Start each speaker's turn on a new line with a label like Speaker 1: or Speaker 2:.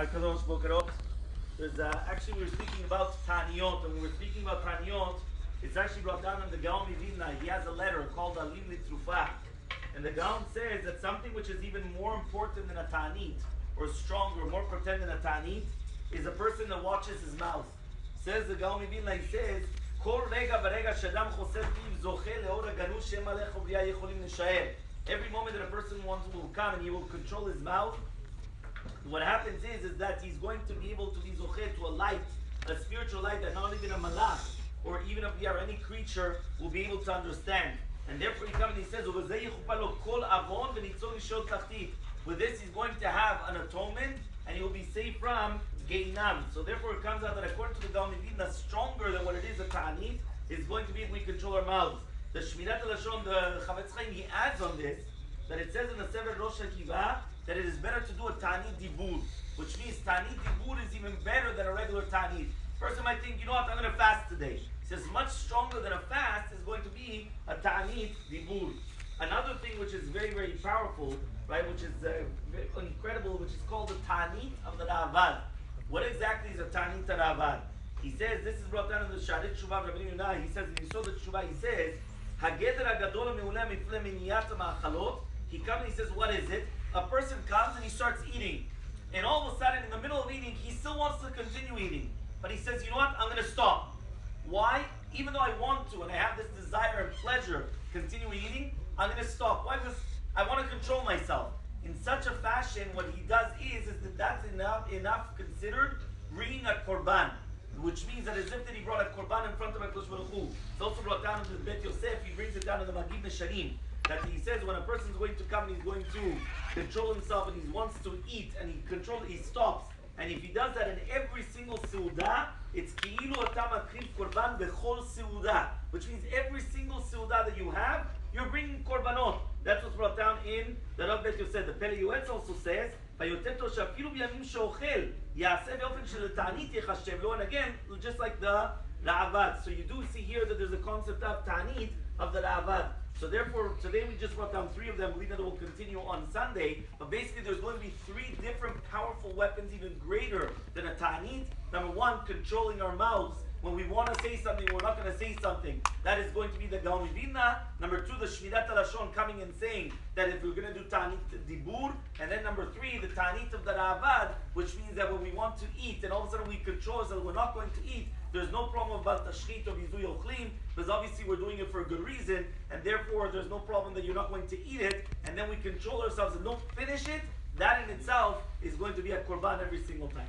Speaker 1: Kadosh Bokerot. There's actually we were speaking about Taanit, and when we were speaking about Taanit, it's actually brought down in the Gaon Mivilna. He has a letter called Alim Litrufa, and the Gaon says that something which is even more important than a Taanit, or stronger, more potent than a Taanit, is a person that watches his mouth. Says the Gaon Mivilna, he says, "Kol rega v'rega shadam choser piv zoche leor haganu shem alech u'briya yecholim nishaer." Every moment that a person will come and he will control his mouth, what happens is that he's going to be able to be zoche to a light, a spiritual light that not even a malach or even a or any creature will be able to understand. And therefore he comes and he says, with this he's going to have an atonement and he will be safe from Geinam. So therefore it comes out that according to the Gaon Mivilna, stronger than what it is a Taanit is going to be if we control our mouths. The Shmirat HaLashon, the Chavetz Chaim, he adds on this that it says in the Sefer Rosh HaKiva that it is better to do a Taanit Dibur, which means Taanit Dibur is even better than a regular Taanit. Person might think, you know what, I'm going to fast today. He says much stronger than a fast is going to be a Taanit Dibur. Another thing which is very, very powerful, right, which is incredible, which is called the Taanit of the Ravad. What exactly is a Taanit Ravad? He says, this is brought down in the Sharet Teshuva of Rabbi Yonah. He says, in the Yisod Teshuva, he says, Hageder HaGadol HaMe'uleh Mifle Miniyat HaMa'achalot. He comes and he says, what is it? A person comes and he starts eating. And all of a sudden, in the middle of eating, he still wants to continue eating. But he says, you know what? I'm going to stop. Why? Even though I want to, and I have this desire and pleasure to continue eating, I'm going to stop. Why? Because I want to control myself. In such a fashion, what he does is that that's enough considered bringing a korban. Which means that as if that he brought a korban in front of HaKadosh Baruch Hu. It's also brought down in the Bet Yosef. He brings it down in the Magid Nesharim. That he says when a person is going to come and he's going to control himself and he wants to eat and he stops. And if he does that in every single seudah, it's ki'ilu atam akriv korban bechol seudah, which means every single seudah that you have, you're bringing korbanot. That's what's brought down in the Rav Bet Yosef. The Pele Yoetz also says, "Vayoteto shafilu b'yamim she'ochel ya'aseh be'ofen shel ta'anit yechashev lo." And again, just like the Ra'avad. So you do see here that there's a concept of ta'anit of the Ra'avad. So therefore, today we just brought down three of them. Believe that it will continue on Sunday. But basically, there's going to be three different powerful weapons, even greater than a Taanit. Number one, controlling our mouths. When we want to say something, we're not going to say something. That is going to be the Gaon Mivilna. Number two, the Shmirat HaLashon coming and saying that if we're going to do Taanit Dibur. And then number three, the Taanit of the Ra'avad, which means that when we want to eat, and all of a sudden we control us that we're not going to eat, there's no problem about Tashchit or Bizuy Ochlim, because obviously we're doing it for a good reason, and therefore there's no problem that you're not going to eat it, and then we control ourselves and don't finish it. That in itself is going to be a korban every single time.